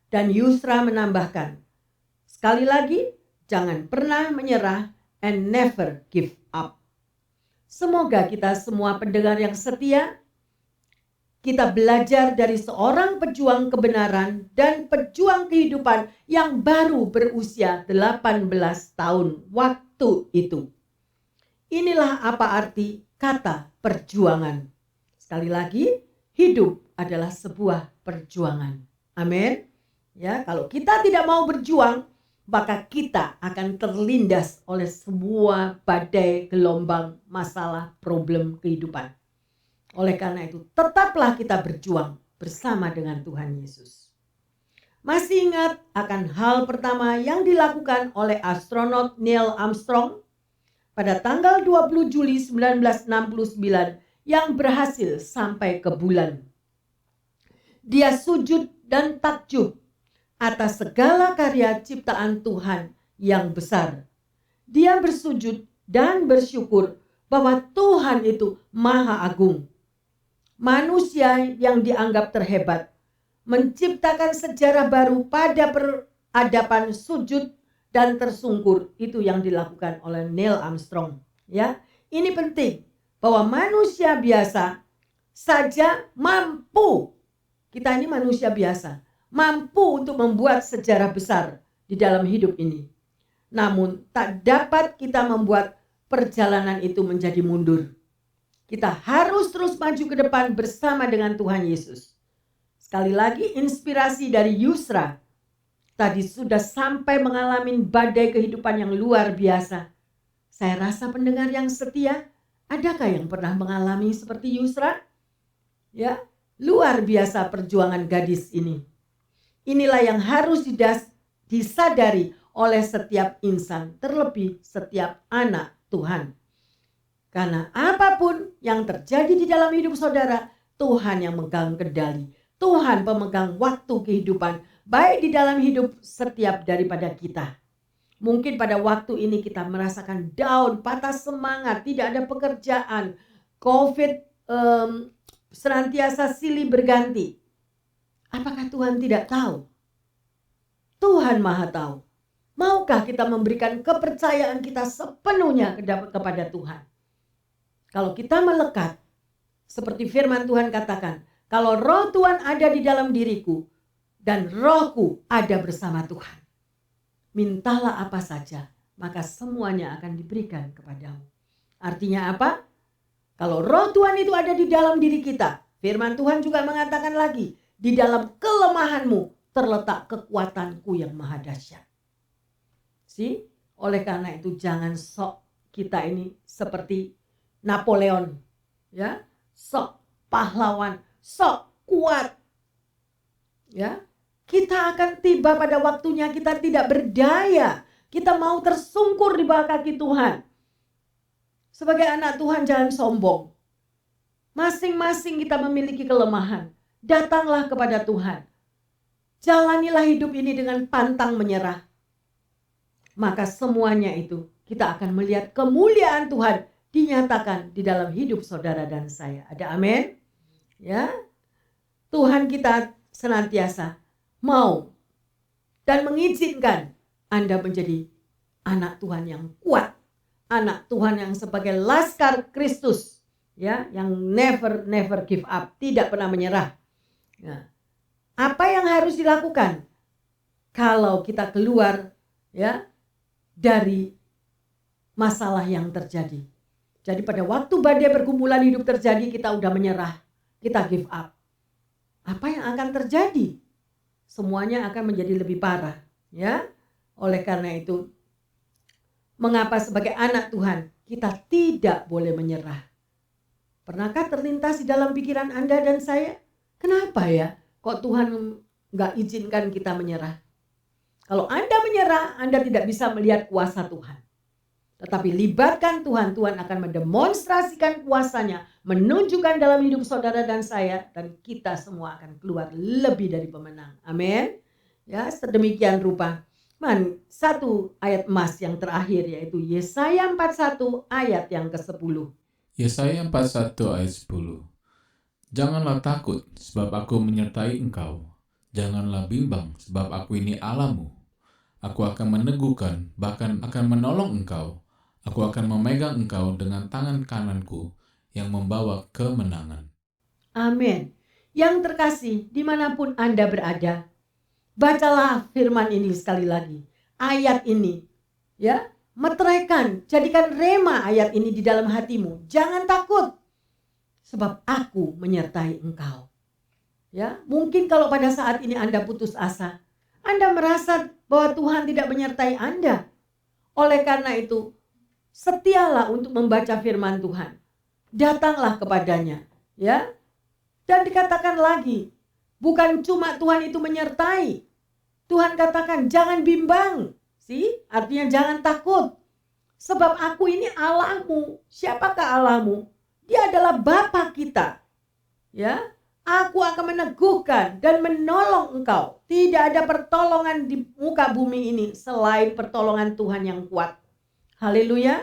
Dan Yusra menambahkan, sekali lagi, jangan pernah menyerah and never give up. Semoga kita semua pendengar yang setia, kita belajar dari seorang pejuang kebenaran dan pejuang kehidupan yang baru berusia 18 tahun waktu itu. Inilah apa arti kata perjuangan. Sekali lagi, hidup adalah sebuah perjuangan. Amin. Ya, kalau kita tidak mau berjuang, maka kita akan terlindas oleh sebuah badai, gelombang, masalah, problem kehidupan. Oleh karena itu, tetaplah kita berjuang bersama dengan Tuhan Yesus. Masih ingat akan hal pertama yang dilakukan oleh astronot Neil Armstrong pada tanggal 20 Juli 1969 yang berhasil sampai ke bulan. Dia sujud dan takjub atas segala karya ciptaan Tuhan yang besar. Dia bersujud dan bersyukur bahwa Tuhan itu Maha Agung. Manusia yang dianggap terhebat menciptakan sejarah baru pada peradaban sujud dan tersungkur. Itu yang dilakukan oleh Neil Armstrong. Ya, ini penting bahwa manusia biasa saja mampu. Kita ini manusia biasa, mampu untuk membuat sejarah besar di dalam hidup ini. namun tak dapat kita membuat perjalanan itu menjadi mundur. Kita harus terus maju ke depan bersama dengan Tuhan Yesus. Sekali lagi, inspirasi dari Yusra tadi sudah sampai mengalami badai kehidupan yang luar biasa. Saya rasa pendengar yang setia, adakah yang pernah mengalami seperti Yusra? Ya, luar biasa perjuangan gadis ini. Inilah yang harus disadari oleh setiap insan, terlebih setiap anak Tuhan. Karena apapun yang terjadi di dalam hidup saudara, Tuhan yang memegang kendali. Tuhan pemegang waktu kehidupan, baik di dalam hidup setiap daripada kita. Mungkin pada waktu ini kita merasakan down, patah semangat, tidak ada pekerjaan, COVID senantiasa silih berganti. Apakah Tuhan tidak tahu? Tuhan Maha tahu. Maukah kita memberikan kepercayaan kita sepenuhnya kepada Tuhan? Kalau kita melekat, seperti firman Tuhan katakan, kalau roh Tuhan ada di dalam diriku dan rohku ada bersama Tuhan, mintalah apa saja, maka semuanya akan diberikan kepadamu. Artinya apa? Kalau roh Tuhan itu ada di dalam diri kita, firman Tuhan juga mengatakan lagi, di dalam kelemahanmu terletak kekuatanku yang maha dahsyat. Oleh karena itu jangan sok kita ini seperti Napoleon, ya, sok pahlawan, sok kuat, ya. Kita akan tiba pada waktunya kita tidak berdaya, kita mau tersungkur di bawah kaki Tuhan. Sebagai anak Tuhan jangan sombong. Masing-masing kita memiliki kelemahan. Datanglah kepada Tuhan. Jalanilah hidup ini dengan pantang menyerah. Maka semuanya itu kita akan melihat kemuliaan Tuhan dinyatakan di dalam hidup saudara dan saya. Ada amin? Ya. Tuhan kita senantiasa mau dan mengizinkan Anda menjadi anak Tuhan yang kuat. Anak Tuhan yang sebagai laskar Kristus, ya, yang never give up, tidak pernah menyerah. Nah, apa yang harus dilakukan kalau kita keluar, ya, dari masalah yang terjadi? Jadi pada waktu badai pergumulan hidup terjadi, kita udah menyerah, kita give up. Apa yang akan terjadi? Semuanya akan menjadi lebih parah, ya. Oleh karena itu, mengapa sebagai anak Tuhan kita tidak boleh menyerah? Pernahkah terlintas di dalam pikiran Anda dan saya? Kenapa ya? Kok Tuhan nggak izinkan kita menyerah? Kalau Anda menyerah, Anda tidak bisa melihat kuasa Tuhan. Tetapi libatkan Tuhan, Tuhan akan mendemonstrasikan kuasanya, menunjukkan dalam hidup saudara dan saya, dan kita semua akan keluar lebih dari pemenang. Amin. Ya, sedemikian rupa. Satu ayat emas yang terakhir, yaitu Yesaya 41 ayat yang ke-10. Yesaya 41 ayat 10. Janganlah takut, sebab aku menyertai engkau. Janganlah bimbang, sebab aku ini Allahmu. Aku akan meneguhkan, bahkan akan menolong engkau. Aku akan memegang engkau dengan tangan kananku yang membawa kemenangan. Amin. Yang terkasih, dimanapun Anda berada, bacalah firman ini sekali lagi. Ayat ini, ya, meteraikan, jadikan rema ayat ini di dalam hatimu. Jangan takut, sebab aku menyertai engkau. Ya, mungkin kalau pada saat ini Anda putus asa, Anda merasa bahwa Tuhan tidak menyertai Anda. Oleh karena itu, setialah untuk membaca firman Tuhan. Datanglah kepadanya, ya. Dan dikatakan lagi, bukan cuma Tuhan itu menyertai. Tuhan katakan jangan bimbang, artinya jangan takut. Sebab aku ini Allahmu. Siapakah Allahmu? Dia adalah Bapa kita. Ya, aku akan meneguhkan dan menolong engkau. Tidak ada pertolongan di muka bumi ini selain pertolongan Tuhan yang kuat. Haleluya.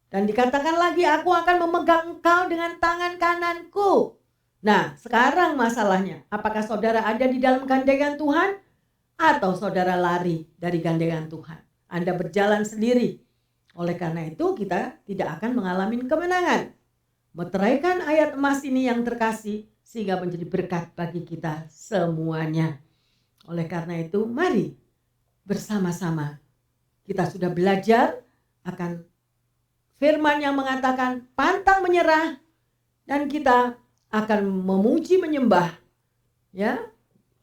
Dan dikatakan lagi, aku akan memegang engkau dengan tangan kananku. Nah, sekarang masalahnya, apakah saudara ada di dalam gandengan Tuhan? Atau saudara lari dari gandengan Tuhan? Anda berjalan sendiri. Oleh karena itu, kita tidak akan mengalami kemenangan. Meteraikan ayat emas ini yang terkasih, sehingga menjadi berkat bagi kita semuanya. Oleh karena itu, mari bersama-sama Kita sudah belajar akan firman yang mengatakan pantang menyerah, dan kita akan memuji menyembah, ya,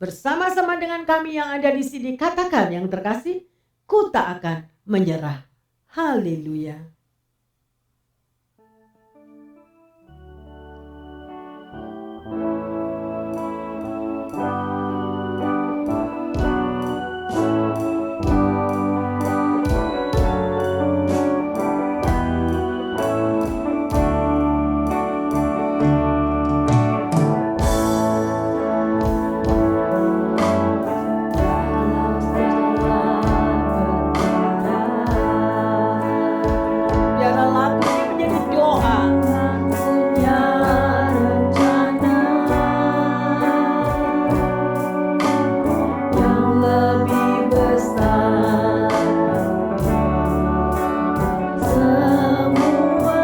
bersama-sama dengan kami yang ada di sini. Katakan yang terkasih, ku tak akan menyerah. Haleluya. Biarlah lagu ini menjadi doa. Punya rencana yang lebih besar, semua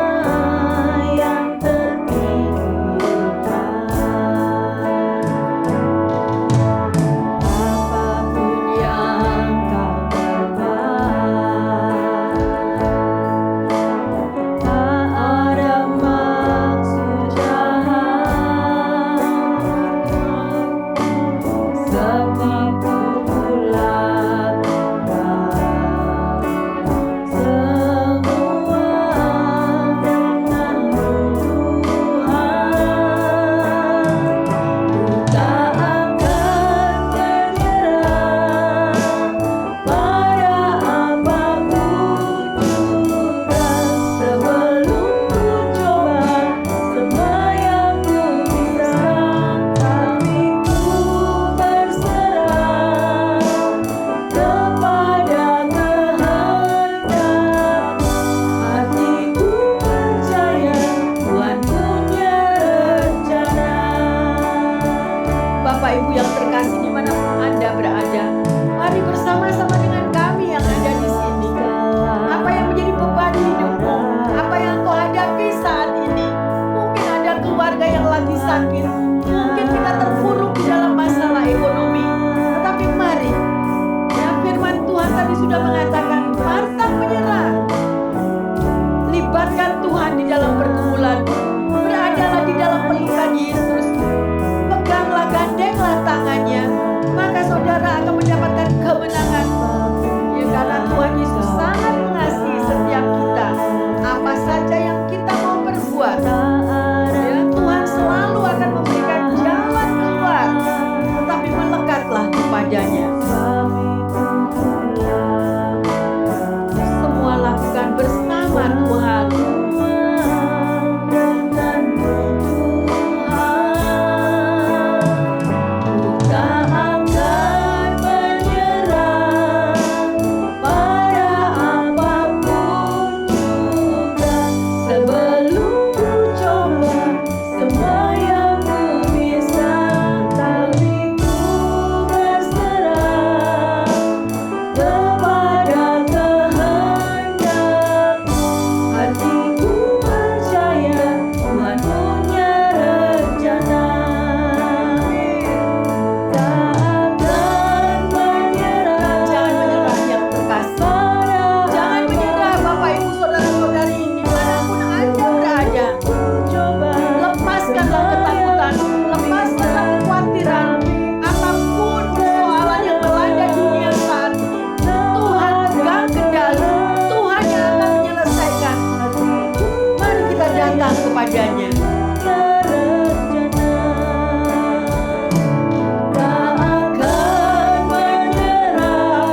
yang terpikirkan, apapun yang kau buat, tak ada maksud jahat, seperti ku lakukan semua denganmu Tuhan. Ku tak akan menyerah pada apapun juga, sebelum ku coba semua yang ku bisa, tapi ku berserah kepada kehendakmu. Hatiku percaya Tuhan punya rencana. Bapak Ibu yang terkasih dimanapun Anda berada, mari bersama-sama dengan kami yang ada di sini. Apa yang menjadi beban hidupmu? Apa yang kau hadapi saat ini? Mungkin ada keluarga yang lagi sakit. Mungkin kita terpuruk di dalam masalah ekonomi. Tetapi mari, ya, firman Tuhan tadi sudah mengatakan pantang menyerah. Libatkan Tuhan di dalam pergumulan. Beradalah di dalam pelukan Yesus. Peganglah, gandenglah tangannya. Maka saudara akan mendapatkan kemenangan. Ya, karena Tuhan Yesus sangat mengasihi setiap kita. Apa saja yang kita mau perbuat, ya, Tuhan selalu akan memberikan jalan keluar. Tetapi melekatlah kepadanya. Semua lakukan bersama Tuhan. Ku tak akan menyerah pada apapun juga, sebelum ku coba semua yang ku bisa, tapi ku berserah kepada kehendakmu. Hatiku percaya Tuhan punya rencana. Tak akan menyerah. Jangan menyerah yang terkasih. Jangan menyerah Bapak Ibu saudara-saudari dimanapun Anda berada. Lepaskanlah ketakutan, lepaskanlah kekhawatiran. Apapun persoalan yang melanda dunia saat ini, Tuhan pegang kendali. Tuhan yang akan menyelesaikan. Mari kita datang kepadanya. Tak akan menyerah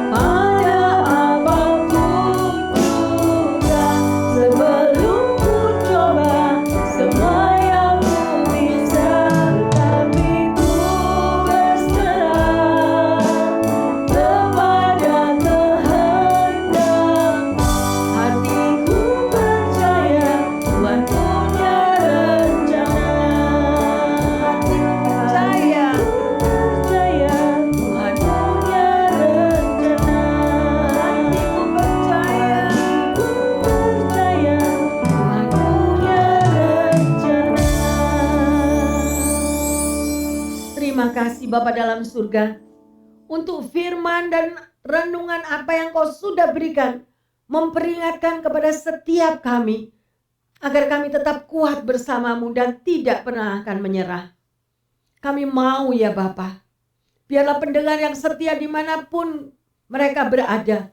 pada apapun juga, sebelum ku coba semua yang ku bisa, tapi ku berserah kepada kehendakmu. Hatiku percaya Tuhan punya rencana. Hatiku percaya Tuhan punya rencana. Hatiku percaya Tuhan punya rencana. Terima kasih Bapa dalam surga untuk firman dan renungan apa yang Kau sudah berikan, memperingatkan kepada setiap kami, agar kami tetap kuat bersama-Mu dan tidak pernah akan menyerah. Kami mau ya Bapa, biarlah pendengar yang setia dimanapun mereka berada,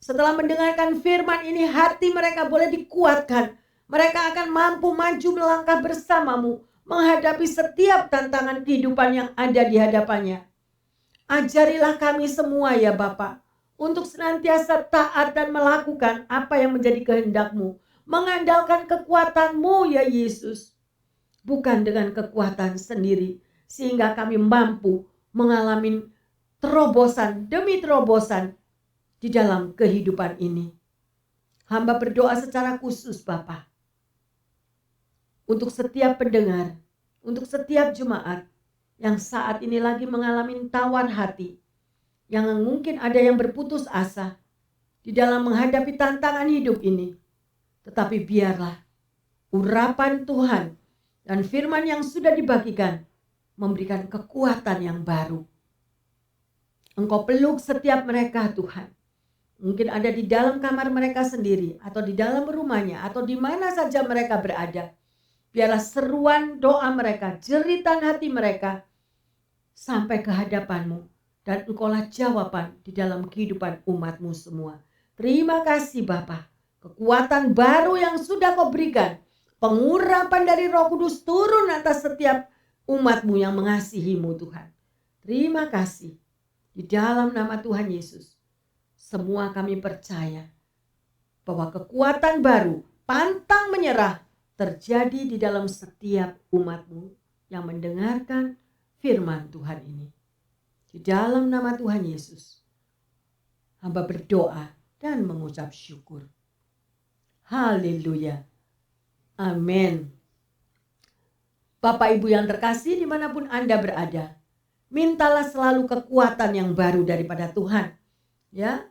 setelah mendengarkan firman ini, hati mereka boleh dikuatkan. Mereka akan mampu maju melangkah bersama-Mu, menghadapi setiap tantangan kehidupan yang ada di hadapannya. Ajarilah kami semua ya Bapa, untuk senantiasa taat dan melakukan apa yang menjadi kehendak-Mu, mengandalkan kekuatan-Mu ya Yesus, bukan dengan kekuatan sendiri, sehingga kami mampu mengalami terobosan demi terobosan di dalam kehidupan ini. Hamba berdoa secara khusus Bapa, untuk setiap pendengar, untuk setiap jemaat yang saat ini lagi mengalami tawar hati, yang mungkin ada yang berputus asa di dalam menghadapi tantangan hidup ini. Tetapi biarlah urapan Tuhan dan firman yang sudah dibagikan memberikan kekuatan yang baru. Engkau peluk setiap mereka Tuhan. Mungkin ada di dalam kamar mereka sendiri, atau di dalam rumahnya, atau di mana saja mereka berada. Biarlah seruan doa mereka, jeritan hati mereka sampai ke hadapan-Mu, dan Engkaulah jawaban di dalam kehidupan umat-Mu semua. Terima kasih Bapa, kekuatan baru yang sudah Kau berikan, pengurapan dari Roh Kudus turun atas setiap umat-Mu yang mengasihi-Mu Tuhan. Terima kasih, di dalam nama Tuhan Yesus. Semua kami percaya bahwa kekuatan baru, pantang menyerah, terjadi di dalam setiap umat-Mu yang mendengarkan firman Tuhan ini. Di dalam nama Tuhan Yesus, hamba berdoa dan mengucap syukur. Haleluya. Amin. Bapak Ibu yang terkasih dimanapun Anda berada, mintalah selalu kekuatan yang baru daripada Tuhan. Ya,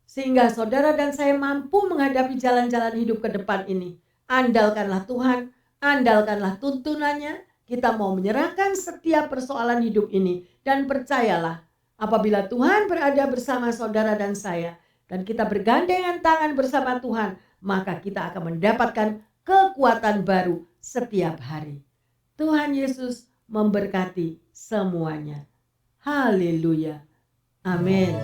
sehingga saudara dan saya mampu menghadapi jalan-jalan hidup ke depan ini. Andalkanlah Tuhan, andalkanlah tuntunannya. Kita mau menyerahkan setiap persoalan hidup ini. Dan percayalah, apabila Tuhan berada bersama saudara dan saya, dan kita bergandengan tangan bersama Tuhan, maka kita akan mendapatkan kekuatan baru setiap hari. Tuhan Yesus memberkati semuanya. Haleluya. Amin.